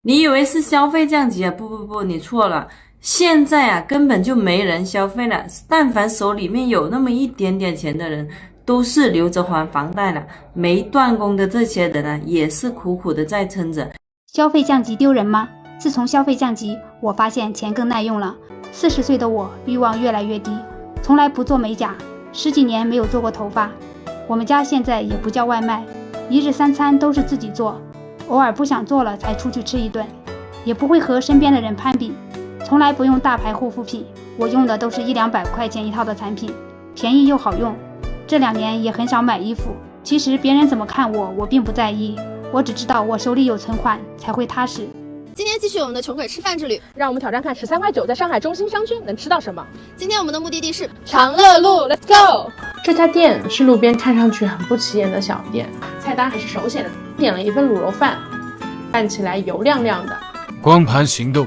你以為是消費降級啊？不，你錯了。現在啊，根本就沒人消費了。但凡手裡面有那麼一點點錢的人，都是留着還房貸了。沒斷供的這些人啊，也是苦苦的在撐着。消費降級丟人嗎？自從消費降級，我發現錢更耐用了。40歲的我，慾望越來越低，從來不做美甲，10幾年沒有做過頭髮。我們家現在也不叫外賣，1日3餐都是自己做，偶爾不想做了才出去吃一頓，也不會和身邊的人攀比，從來不用大牌護膚品，我用的都是100-200塊錢一套的產品，便宜又好用。這2年也很少買衣服，其實別人怎麼看我，我並不在意，我只知道我手裡有存款才會踏實。今天繼續我們的窮鬼吃飯之旅，讓我們挑戰看13塊9在上海中心商圈能吃到什麼。今天我們的目的地是長樂路 ，Let's go！ 这家店是路邊看上去很不起眼的小店，菜單還是手寫的，點了一份滷肉飯，看起來油亮亮的。光盤行動。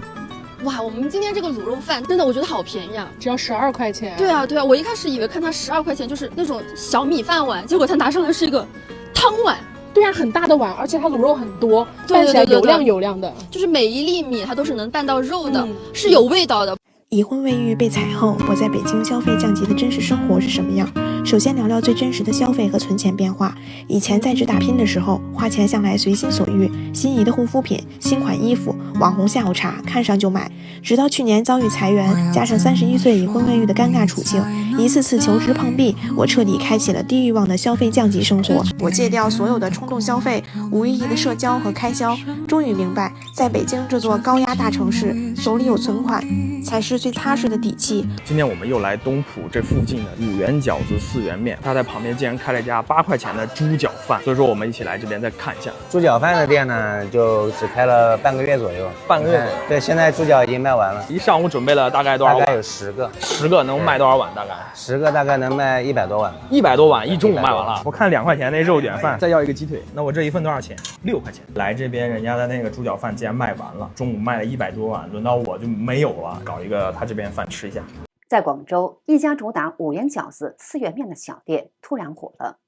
哇，我们今天這個滷肉飯真的我覺得好便宜啊，只要12塊錢。對啊，我一開始以為看它12塊錢就是那種小米飯碗，結果它拿上來是一個湯碗。對啊，很大的碗，而且它滷肉很多，拌起來油亮油亮的，就是每一粒米它都是能拌到肉的，是有味道的。已婚未育被踩後，我在北京消費降級的真實生活是什麼樣？首先聊聊最真實的消費和存錢變化。以前在職打拼的時候，花錢向來隨心所欲，心儀的護膚品、新款衣服、網紅下午茶，看上就買。直到去年遭遇裁員，加上31歲已婚未育的尷尬處境，一次次求職碰壁，我徹底開啟了低欲望的消費降級生活。我戒掉所有的衝動消費、無意義的社交和開銷，終於明白，在北京這座高壓大城市，手裡有存款才是最踏實的底氣。今天我們又來東浦這附近的5元餃子4元麵，他在旁邊竟然開了一家8塊錢的豬腳飯，所以說我們一起來這邊再看一下。豬腳飯的店呢，就只開了半個月左右。半個月左右。對，現在豬腳已經賣完了。一上午準備了大概多少碗？大概有10個。10個能賣多少碗？大概10個大概能賣100多碗。100多碗，一中午賣完了。我看2塊錢那肉卷飯，再要一個雞腿，那我這一份多少錢？6塊錢。來這邊人家的那個豬腳飯竟然賣完了，中午賣了100多碗，輪到我就沒有了，搞一個他這邊飯吃一下。在廣州，一家主打5元餃子4元麵的小店突然火了，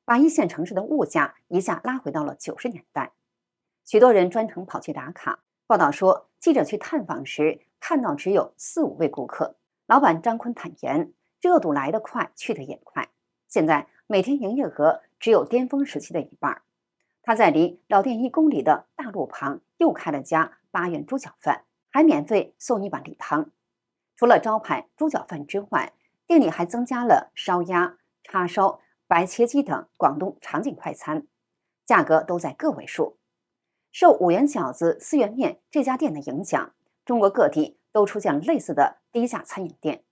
把一線城市的物價一下拉回到了90年代。許多人專程跑去打卡。報道說，記者去探訪時看到只有4-5位顧客。老闆張坤坦言，熱度來得快，去得也快。現在每天營業額只有巔峰時期的1半。他在離老店1公里的大路旁又開了家8元豬腳飯，還免費送1碗例湯。除了招牌豬腳飯之外，店裡還增加了燒鴨、叉燒、白切雞等廣東場景快餐，價格都在個位數。受5元餃子4元麵這家店的影響，中國各地都出現了類似的低價餐飲店。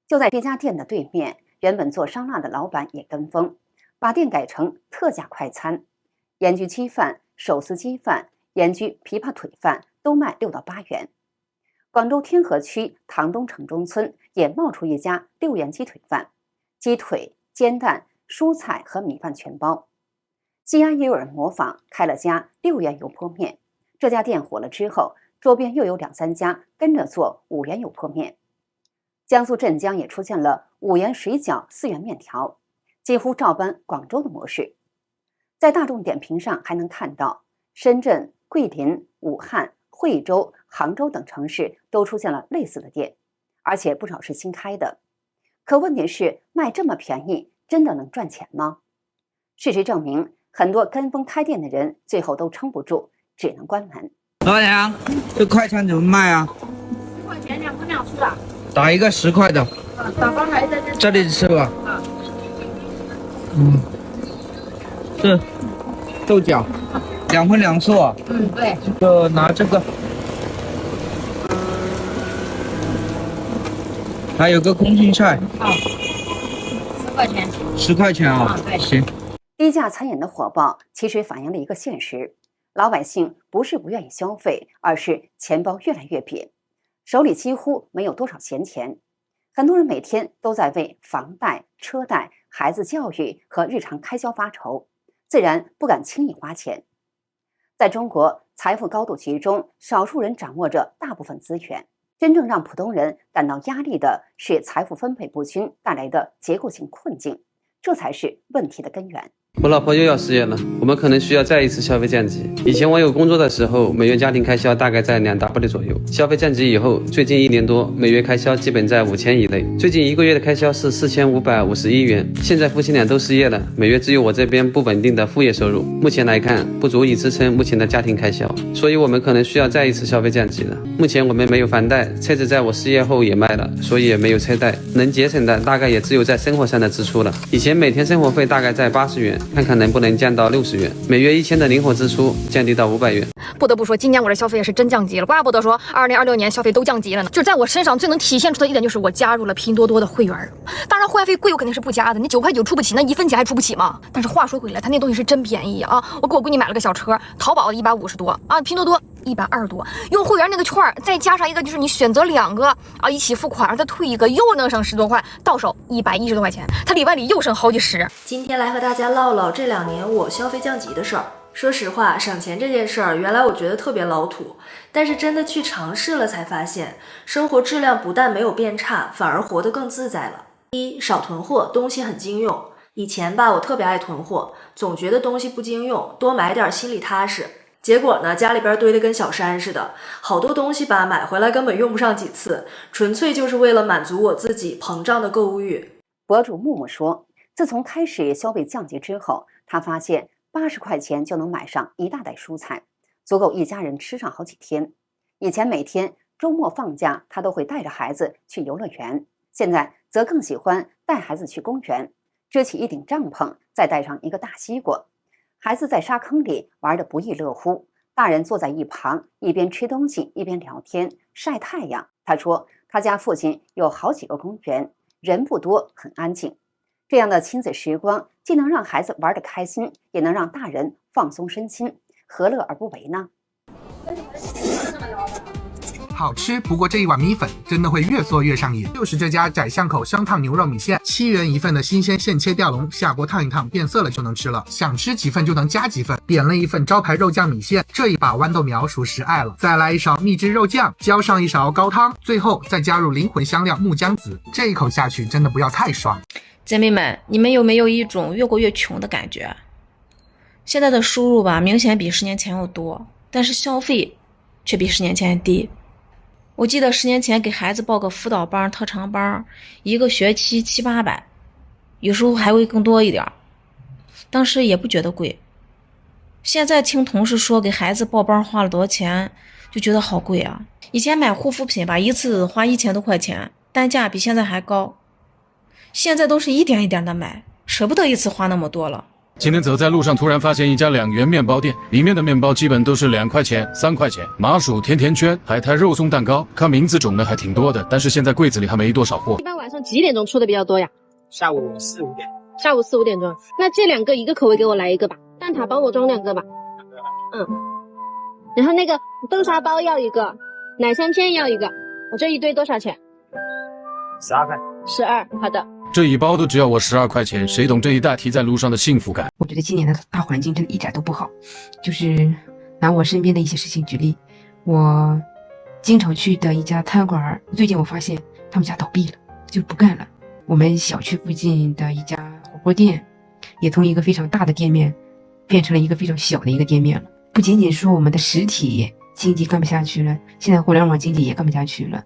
就在這家店的對面，原本做燒臘的老闆也跟風，把店改成特價快餐，鹽焗雞飯、手撕雞飯、鹽焗琵琶腿飯都賣6到8元。廣州天河區塘東城中村也冒出一家6元雞腿飯，雞腿、煎蛋、蔬菜和米飯全包。西安也有人模仿，開了家6元油潑麵。這家店火了之後，周邊又有2-3家跟着做5元油潑麵。江蘇鎮江也出現了5元水餃4元麵條，幾乎照搬廣州的模式。在大眾點評上還能看到，深圳、桂林、武漢、惠州、杭州等城市都出現了類似的店，而且不少是新開的。可問題是，賣這麼便宜，真的能賺錢嗎？事實證明，很多跟風開店的人最後都撐不住，只能關門。老闆娘，這快餐怎麼賣啊？10塊錢2分2次啊。打一個10塊的。打包還在這裡吃吧。是豆角，2分2次啊。對。就拿這個。還有個空心菜。10塊錢。10塊錢啊。對。行。低價餐飲的火爆，其實反映了一個現實：老百姓不是不願意消費，而是錢包越來越癟，手裡幾乎沒有多少閒錢。很多人每天都在為房貸、車貸、孩子教育和日常開銷發愁，自然不敢輕易花錢。在中國，財富高度集中，少數人掌握着大部分資源。真正讓普通人感到壓力的是財富分配不均帶來的結構性困境，這才是問題的根源。我老婆又要失業了，我们可能需要再一次消費降級。以前我有工作的時候，每月家庭開銷大概在2W左右。消費降級以後，最近1年多，每月開銷基本在5000以內。最近1個月的開銷是4551元。現在夫妻倆都失業了，每月只有我這邊不穩定的副業收入，目前來看不足以支撐目前的家庭開銷，所以我們可能需要再一次消費降級了。目前我們沒有房貸，車子在我失業後也賣了，所以也沒有車貸，能節省的大概也只有在生活上的支出了。以前每天生活費大概在80元。看看能不能降到60元，每月1000的靈活支出降低到500元。不得不說，今年我的消費也是真降級了，怪不得說2026年消費都降級了呢。就是在我身上最能體現出的一點，就是我加入了拼多多的會員。當然，會員費貴我肯定是不加的，你9塊9出不起，那1分錢還出不起嗎？但是話說回來，他那東西是真便宜啊！我給我闺女買了個小車，淘寶150多啊，拼多多120多，用會员那個券再加上一個，就是你選擇2個啊，一起付款，再退一個，又能省10多塊，到手110多塊錢，它里外里又省好幾十。今天來和大家嘮嘮這2年我消費降級的事兒。說實話，省錢這件事兒，原來我覺得特別老土，但是真的去嘗試了才發現，生活質量不但沒有變差，反而活得更自在了。第一，少囤貨，東西很經用。以前吧，我特別愛囤貨，總覺得東西不經用，多買點心裡踏實。結果呢，家裡邊堆得跟小山似的，好多東西吧，買回來根本用不上幾次，純粹就是為了滿足我自己膨脹的購物慾。博主木木說，自從開始消費降級之後，他發現80塊錢就能買上一大袋蔬菜，足夠一家人吃上好幾天。以前每天周末放假，他都會帶着孩子去遊樂園，現在則更喜歡帶孩子去公園，支起一頂帳篷，再帶上一個大西瓜。孩子在沙坑裡玩得不亦樂乎，大人坐在一旁，一邊吃東西一邊聊天曬太陽。他說他家附近有好幾個公園，人不多，很安靜。這樣的親子時光，既能讓孩子玩得開心，也能讓大人放鬆身心，何樂而不為呢？好吃，不過這一碗米粉真的會越做越上癮。就是這家窄巷口香燙牛肉米線，7元一份的新鮮現切吊龍，下鍋燙一燙，變色了就能吃了。想吃幾份就能加幾份。點了一份招牌肉醬米線，這一把豌豆苗屬實愛了。再來一勺秘制肉醬，澆上一勺高湯，最後再加入靈魂香料木薑子，這一口下去真的不要太爽。姐妹們，你們有沒有一種越過越窮的感覺？現在的收入吧，明顯比10年前要多，但是消費卻比10年前低。我記得10年前給孩子報個輔導班、特長班，一個學期700-800，有時候還會更多一點，當時也不覺得貴。現在聽同事說給孩子報班花了多少錢，就覺得好貴啊！以前買護膚品吧，一次花1000多塊錢，單價比現在還高。現在都是一點一點的買，捨不得一次花那麼多了。今天走在路上，突然發現一家2元麵包店，裡面的麵包基本都是2塊錢、3塊錢，麻薯甜甜圈、海苔肉鬆蛋糕，看名字種類還挺多的，但是現在櫃子裡還沒多少貨。一般晚上幾點鐘出的比較多呀？下午4、5點。下午4、5點鐘。那這2個一個口味給我來一個吧，蛋撻幫我裝2個吧。然後那個豆沙包要一個，奶香片要一個。我這一堆多少錢？12塊。12，好的。這一包都只要我12塊錢，誰懂這一大提在路上的幸福感？我覺得今年的大環境真的一點都不好。就是拿我身邊的一些事情舉例，我經常去的一家餐館，最近我發現他們家倒閉了，就不幹了。我們小區附近的一家火鍋店，也從一個非常大的店面變成了一個非常小的一個店面了。不僅僅說我們的實體經濟幹不下去了，現在互聯網經濟也幹不下去了。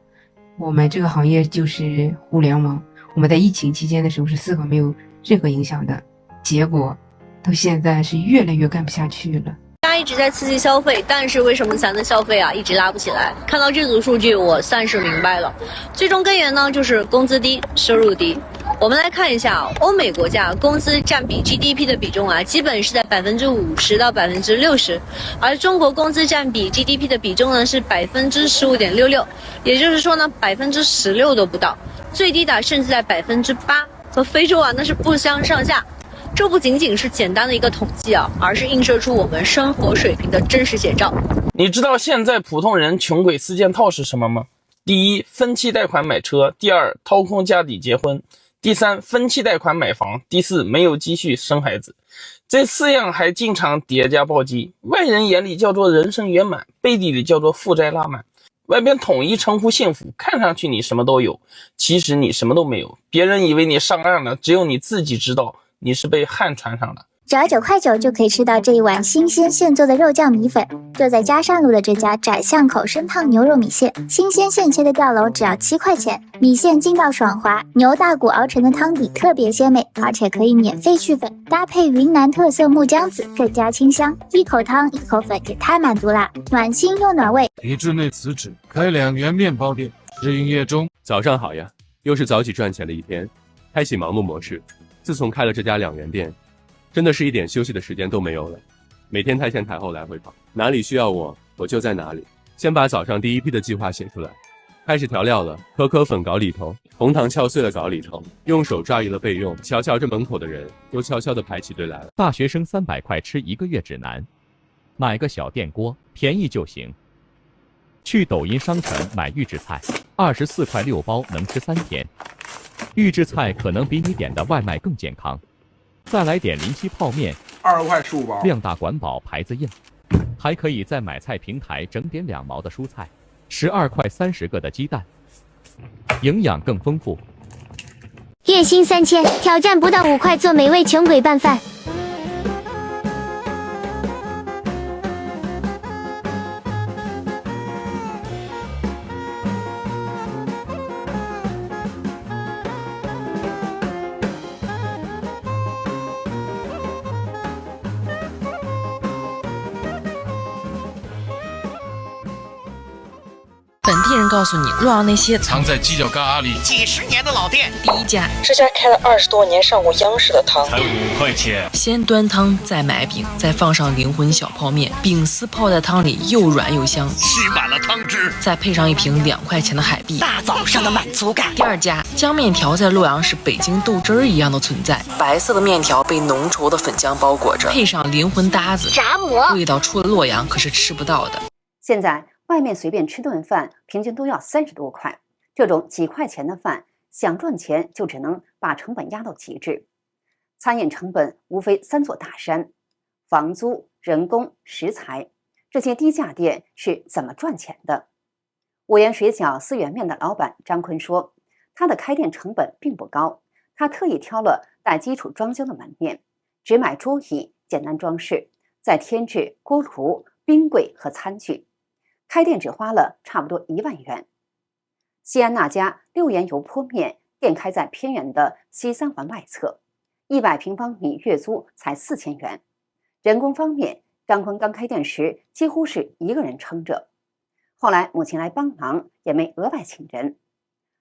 我們這個行業就是互聯網，我們在疫情期間的時候是絲毫沒有任何影響的，結果到現在是越來越幹不下去了。大家一直在刺激消費，但是為什麼咱的消費一直拉不起來？看到這組數據，我算是明白了，最終根源呢就是工資低，收入低。我們來看一下歐美國家工資佔比 GDP 的比重基本是在50%到60%，而中國工資佔比 GDP 的比重呢是15.66%，也就是說呢16%都不到，最低的甚至在8%，和非洲那是不相上下。這不僅僅是簡單的一個統計而是映射出我們生活水平的真實寫照。你知道現在普通人窮鬼4件套是什麼嗎？第一，分期貸款買車；第二，掏空家底結婚；第三，分期貸款買房；第四，沒有積蓄生孩子。這4樣還經常疊加暴擊，外人眼裡叫做人生圓滿，背地裡叫做負債拉滿。外邊統一稱呼幸福，看上去你什麼都有，其實你什麼都沒有。別人以為你上岸了，只有你自己知道你是被旱船上的。只要9.9塊就可以吃到这一碗新鮮现做的肉酱米粉。就在嘉善路的这家窄巷口生烫牛肉米线，新鲜现切的吊楼只要7塊錢，米線筋道爽滑，牛大骨熬成的湯底特別鮮美，而且可以免費續粉，搭配雲南特色木薑子更加清香。一口湯一口粉也太滿足啦，暖心又暖胃。體制內辭職，開2元麵包店，試營業中。早上好呀，又是早起賺錢的一天，開啟忙碌模式。自從開了這家2元店，真的是一點休息的時間都沒有了，每天台前台後來回跑，哪裡需要我就在哪裡。先把早上第一批的計劃寫出來，開始調料了，可可粉搞裡頭，紅糖敲碎了搞裡頭，用手抓一了備用。瞧瞧這門口的人，都悄悄地排起隊來了。大學生300塊吃1個月指南，買個小電鍋，便宜就行。去抖音商城買預製菜，24塊6包，能吃3天。預製菜可能比你點的外賣更健康。再來點臨期泡麵，22塊15包，量大管飽，牌子硬。還可以在買菜平台整點2毛的蔬菜，12塊30個的雞蛋，營養更豐富。月薪3000，挑戰不到5塊做美味窮鬼拌飯。本地人告訴你，洛陽那些藏在犄角旮旯裡幾十年的老店，第一家，這家開了20多年，上過央視的湯，才5塊錢。先端湯，再買餅，再放上靈魂小泡麵，餅絲泡在湯裡又軟又香，吸滿了湯汁，再配上一瓶2塊錢的海幣，大早上的滿足感。第二家，江麵條在洛陽是北京豆汁兒一樣的存在，白色的麵條被濃稠的粉漿包裹着，配上靈魂搭子炸饃，味道出了洛陽可是吃不到的。現在外面隨便吃頓飯，平均都要30多塊。這種幾塊錢的飯，想賺錢就只能把成本壓到極致。餐飲成本無非3座大山：房租、人工、食材。這些低價店是怎麼賺錢的？5元水餃4元麵的老闆張坤說，他的開店成本並不高，他特意挑了帶基礎裝修的門面，只買桌椅、簡單裝飾，再添置鍋爐、冰櫃和餐具。開店只花了差不多1萬元。西安那家6元油潑麵店開在偏遠的西三環外側，100平方米月租才4000元。人工方面，張坤剛開店時幾乎是一個人撐着，後來母親來幫忙，也沒額外請人。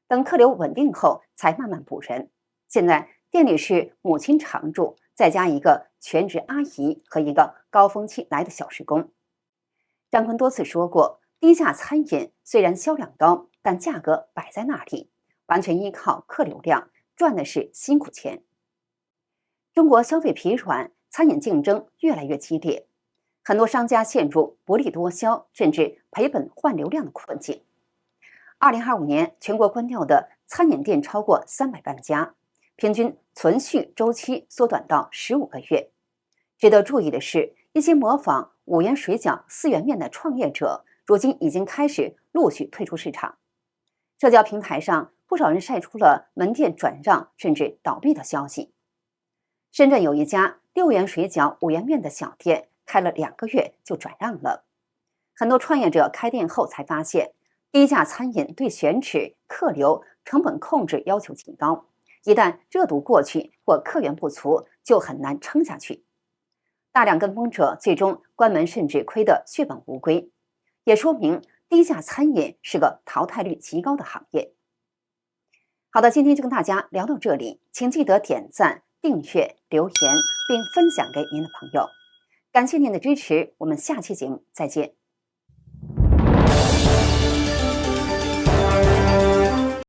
等客流穩定後，才慢慢補人。現在店裡是母親常駐，再加一個全職阿姨和一個高峰期來的小時工。張坤多次說過，低價餐飲雖然銷量高，但價格擺在那裡，完全依靠客流量，賺的是辛苦錢。中國消費疲軟，餐飲競爭越來越激烈，很多商家陷入薄利多銷，甚至賠本換流量的困境。2025年，全國關掉的餐飲店超過300萬家，平均存續週期縮短到15個月。值得注意的是，一些模仿5元水餃4元麵的創業者，如今已經開始陸續退出市場。社交平台上，不少人曬出了門店轉讓甚至倒閉的消息。深圳有一家6元水餃5元麵的小店，開了2個月就轉讓了。很多創業者開店後才發現，低價餐飲對選址、客流、成本控制要求極高，一旦熱度過去或客源不足，就很難撐下去。大量跟風者最終關門甚至虧得血本無歸，也說明低價餐飲是個淘汰率極高的行業。好的，今天就跟大家聊到這裡，請記得點讚、訂閱、留言並分享給您的朋友。感謝您的支持，我們下期節目再見。